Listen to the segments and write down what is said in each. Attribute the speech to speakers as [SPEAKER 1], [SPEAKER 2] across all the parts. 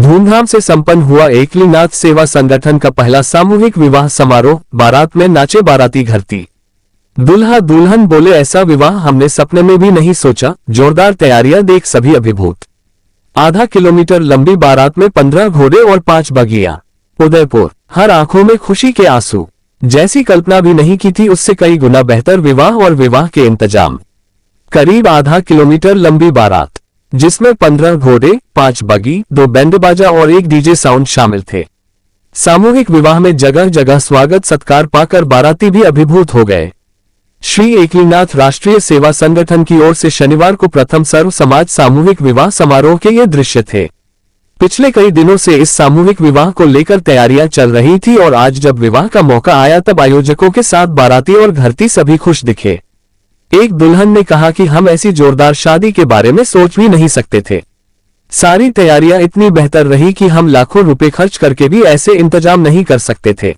[SPEAKER 1] धूमधाम से संपन्न हुआ एकलिंगनाथ सेवा संगठन का पहला सामूहिक विवाह समारोह। बारात में नाचे बाराती घरती दूल्हा दुल्हन बोले, ऐसा विवाह हमने सपने में भी नहीं सोचा। जोरदार तैयारियां देख सभी अभिभूत। आधा किलोमीटर लंबी बारात में 15 घोड़े और 5 बगिया। उदयपुर, हर आंखों में खुशी के आंसू। जैसी कल्पना भी नहीं की थी उससे कई गुना बेहतर विवाह और विवाह के इंतजाम। करीब आधा किलोमीटर लंबी बारात, जिसमें 15 घोड़े, 5 बगी, 2 बैंड बाजा और 1 डीजे साउंड शामिल थे। सामूहिक विवाह में जगह जगह स्वागत सत्कार पाकर बाराती भी अभिभूत हो गए। श्री एकलिंगनाथ राष्ट्रीय सेवा संगठन की ओर से शनिवार को प्रथम सर्व समाज सामूहिक विवाह समारोह के ये दृश्य थे। पिछले कई दिनों से इस सामूहिक विवाह को लेकर तैयारियां चल रही थी और आज जब विवाह का मौका आया तब आयोजकों के साथ बाराती और घरती सभी खुश दिखे। एक दुल्हन ने कहा कि हम ऐसी जोरदार शादी के बारे में सोच भी नहीं सकते थे। सारी तैयारियां इतनी बेहतर रही कि हम लाखों रुपए खर्च करके भी ऐसे इंतजाम नहीं कर सकते थे।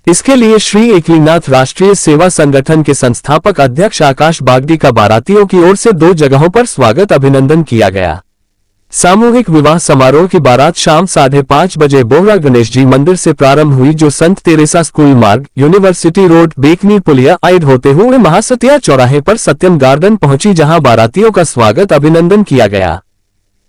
[SPEAKER 1] इसके लिए श्री एकलिंगनाथ राष्ट्रीय सेवा संगठन के संस्थापक अध्यक्ष आकाश बागदी का बारातियों की ओर से 2 जगहों पर स्वागत अभिनंदन किया गया। सामूहिक विवाह समारोह की बारात शाम 5:30 बजे बोहरा गणेश जी मंदिर से प्रारंभ हुई, जो संत तेरेसा स्कूल मार्ग, यूनिवर्सिटी रोड, बेकनी पुलिया आइड होते हुए महासतिया चौराहे पर सत्यम गार्डन पहुंची, जहां बारातियों का स्वागत अभिनंदन किया गया।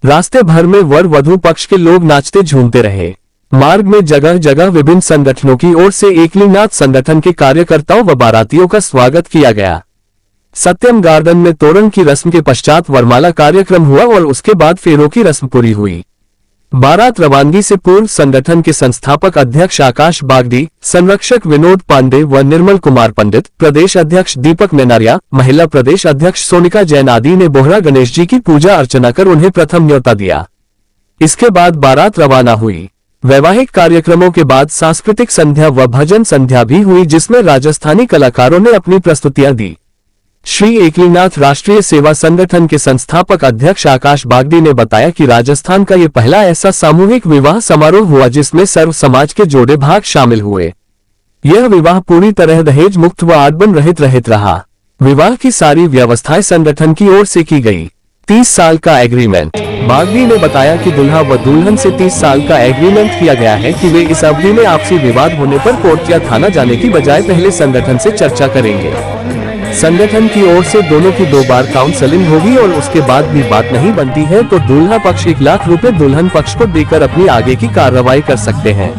[SPEAKER 1] रास्ते भर में वर वधू पक्ष के लोग नाचते झूमते रहे। मार्ग में जगह जगह विभिन्न संगठनों की ओर से एकलिंगनाथ संगठन के कार्यकर्ताओं व बारातियों का स्वागत किया गया। सत्यम गार्डन में तोरण की रस्म के पश्चात वरमाला कार्यक्रम हुआ और उसके बाद फेरों की रस्म पूरी हुई। बारात रवानगी से पूर्व संगठन के संस्थापक अध्यक्ष आकाश बागदी, संरक्षक विनोद पांडे व निर्मल कुमार पंडित, प्रदेश अध्यक्ष दीपक मेनारिया, महिला प्रदेश अध्यक्ष सोनिका जैन आदि ने बोहरा गणेश जी की पूजा अर्चना कर उन्हें प्रथम न्योता दिया। इसके बाद बारात रवाना हुई। वैवाहिक कार्यक्रमों के बाद सांस्कृतिक संध्या व भजन संध्या भी हुई, जिसमें राजस्थानी कलाकारों ने अपनी प्रस्तुतियां दी। श्री एकलिंगनाथ राष्ट्रीय सेवा संगठन के संस्थापक अध्यक्ष आकाश बागदी ने बताया कि राजस्थान का ये पहला ऐसा सामूहिक विवाह समारोह हुआ जिसमें सर्व समाज के जोड़े भाग शामिल हुए। यह विवाह पूरी तरह दहेज मुक्त व आडंबर रहित रहा। विवाह की सारी व्यवस्थाएं संगठन की ओर से की गई। 30 साल का एग्रीमेंट। बागदी ने बताया कि दुल्हा व दुल्हन से 30 साल का एग्रीमेंट किया गया है कि वे इस अवधि में आपसी विवाद होने पर कोर्ट या थाना जाने की बजाय पहले संगठन से चर्चा करेंगे। संगठन की ओर से दोनों की 2 बार काउंसलिंग होगी और उसके बाद भी बात नहीं बनती है तो दूल्हा पक्ष 1 लाख रुपए दुल्हन पक्ष को देकर अपनी आगे की कार्रवाई कर सकते हैं।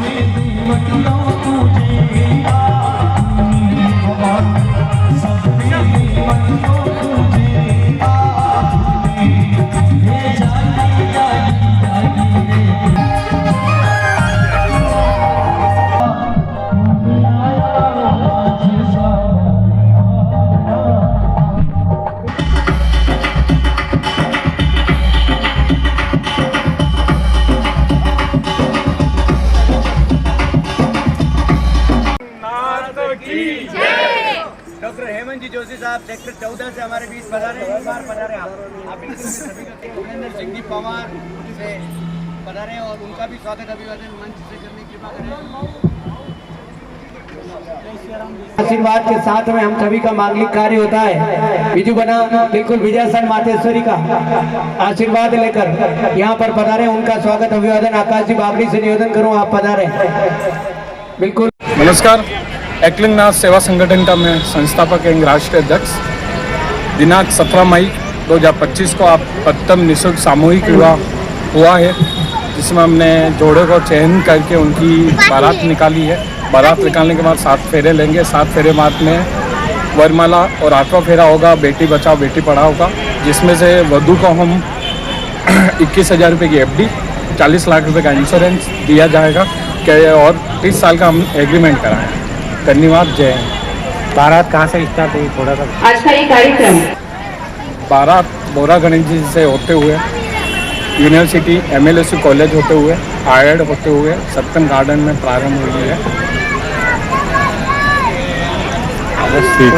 [SPEAKER 2] डॉक्टर हेमंत जी जोशी साहब सेक्टर 14 से हमारे बीच पधारे। आप सुरेंद्र सिंह जी पवार से पधारे और उनका भी स्वागत अभिवादन मंच से करने की कृपा करें। आशीर्वाद के साथ में हम सभी का मांगलिक कार्य होता है। बिजू बना बिल्कुल विजय सन मातेश्वरी का आशीर्वाद लेकर यहाँ पर पधारे, उनका स्वागत अभिवादन आकाश जी बागड़ी से निवेदन करूँ आप पधारे। बिल्कुल
[SPEAKER 3] नमस्कार। एकलिंगनाथ सेवा संगठन का मैं संस्थापक एवं राष्ट्रीय अध्यक्ष। दिनांक 17 मई 2025 को आप प्रथम निःशुल्क सामूहिक विवाह हुआ है, जिसमें हमने जोड़े को चयन करके उनकी बारात निकाली है। बारात निकालने के बाद 7 फेरे लेंगे। 7 फेरे बाद में वरमाला और 8वां फेरा होगा बेटी बचाओ बेटी पढ़ाओ का, जिसमें से वधू को हम 21,000 रुपये की FD, 40 लाख रुपये का इंश्योरेंस दिया जाएगा और 30 साल का हम एग्रीमेंट कराएँ। धन्यवाद। जय हिंद।
[SPEAKER 2] बारात कहाँ से स्टार्ट हुई थोड़ा सा?
[SPEAKER 4] आज का ये कार्यक्रम
[SPEAKER 3] बारात बोहरा गणेश जी से होते हुए यूनिवर्सिटी MLSU कॉलेज होते हुए आयड होते हुए सत्यम गार्डन में प्रारंभ हुई है। ठीक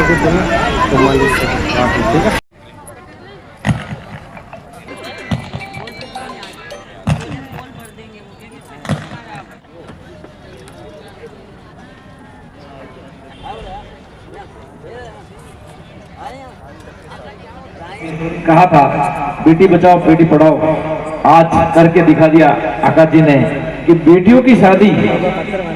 [SPEAKER 3] है।
[SPEAKER 5] कहा था बेटी बचाओ बेटी पढ़ाओ,
[SPEAKER 4] आज करके दिखा दिया आकाश जी ने कि बेटियों की शादी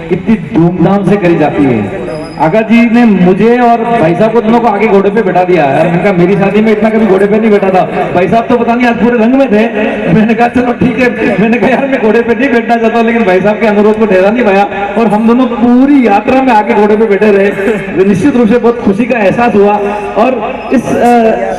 [SPEAKER 4] कितनी धूमधाम से करी जाती है। आकाश जी ने मुझे और भाई साहब को दोनों को आगे घोड़े पे बैठा दिया यार। मैंने कहा मेरी शादी में इतना कभी घोड़े पे नहीं बैठा था। भाई साहब तो पता नहीं आज पूरे रंग में थे। मैंने कहा चलो ठीक है, मैंने कहा यार मैं घोड़े पे नहीं बैठना चाहता, लेकिन भाई साहब के अनुरोध को ठहरा नहीं पाया और हम दोनों पूरी यात्रा में आगे घोड़े पे बैठे रहे। निश्चित रूप से बहुत खुशी का एहसास हुआ और इस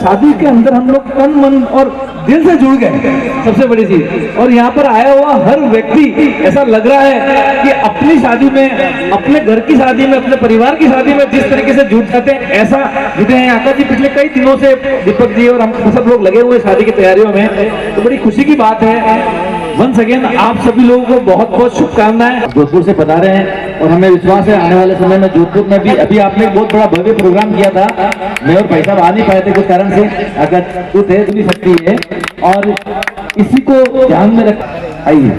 [SPEAKER 4] शादी के अंदर हम लोग तन मन और दिल से जुड़ गए, सबसे बड़ी चीज। और यहाँ पर आया हुआ हर व्यक्ति ऐसा लग रहा है कि अपनी शादी में, अपने घर की शादी में, अपने परिवार की शादी में जिस तरीके से जुट जाते हैं ऐसा जुटे हैं। आकाश जी पिछले कई दिनों से दीपक जी और हम सब लोग लगे हुए शादी की तैयारियों में, तो बड़ी खुशी की बात है। वंस अगेन आप सभी लोगों को बहुत बहुत शुभकामनाएं। जोधपुर से बता रहे हैं और हमें विश्वास है आने वाले समय में जोधपुर में भी, अभी आपने एक बहुत बड़ा भव्य प्रोग्राम किया था, मैं और भाई साहब आ नहीं पाए थे कुछ कारण से, अगर तू थे तो भी सकती है और इसी को ध्यान में रख। आइए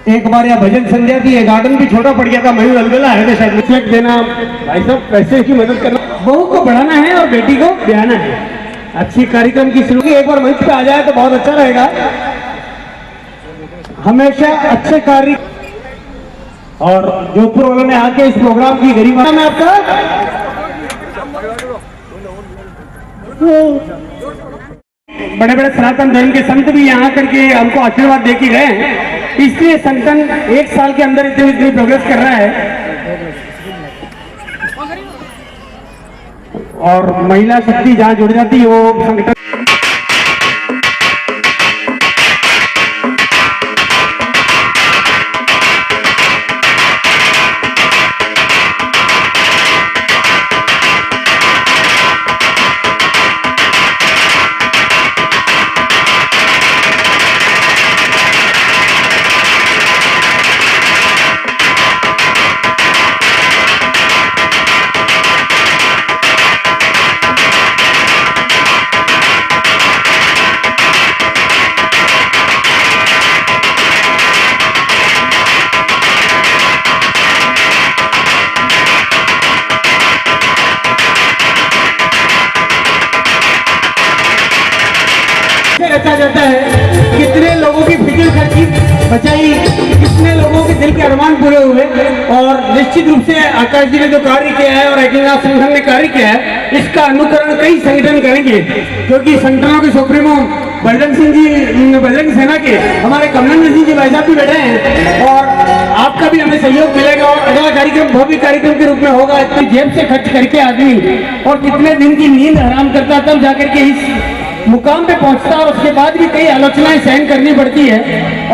[SPEAKER 2] एक बार यहाँ भजन संध्या थी, ये गार्डन भी छोटा पड़ गया था, मैं अलगला है शायद रिस्पेक्ट देना, भाई साहब पैसे की मदद करना, बहू को बढ़ाना है और बेटी को ब्याहना है। अच्छी कार्यक्रम की शुरू की, एक बार मंच पे आ जाए तो बहुत अच्छा रहेगा। हमेशा अच्छे कार्य और जोधपुर वालों ने आके इस प्रोग्राम की गरिमा में आपका बड़े बड़े सनातन धर्म के संत भी यहाँ करके हमको आशीर्वाद दे के गए हैं, इसलिए संगठन एक साल के अंदर इतनी प्रोग्रेस कर रहा है। और महिला शक्ति जहाँ जुड़ जाती है वो संगठन रचा जाता है। कितने लोगों की फिजूल खर्ची बचाई, कितने लोगों के दिल के अरमान पूरे हुए। और निश्चित रूप से आकाश जी ने जो कार्य किया है और एकलिंगनाथ संगठन ने कार्य किया है, इसका अनुकरण कई संगठन करेंगे, क्योंकि संगठनों के सुप्रीमो बजरंग सिंह जी, बजरंग सेना के हमारे कमलेंद्र सिंह जी भाई साहब भी बैठे हैं और आपका भी हमें सहयोग मिलेगा। और अगला कार्यक्रम भव्य कार्यक्रम के रूप में होगा। इतनी जेब से खर्च करके आदमी और कितने दिन की नींद हराम करता तब जाकर के इस मुकाम पे पहुंचता, और उसके बाद भी कई आलोचनाएं सहन करनी पड़ती है।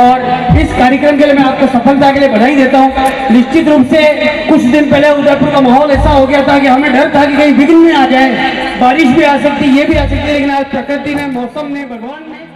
[SPEAKER 2] और इस कार्यक्रम के लिए मैं आपको सफलता के लिए बधाई देता हूं। निश्चित रूप से कुछ दिन पहले उदयपुर का माहौल ऐसा हो गया था कि हमें डर था कि कहीं विघ्न में आ जाए, बारिश भी आ सकती, ये भी आ सकती है, लेकिन आज प्रकृति ने, मौसम ने, भगवान ने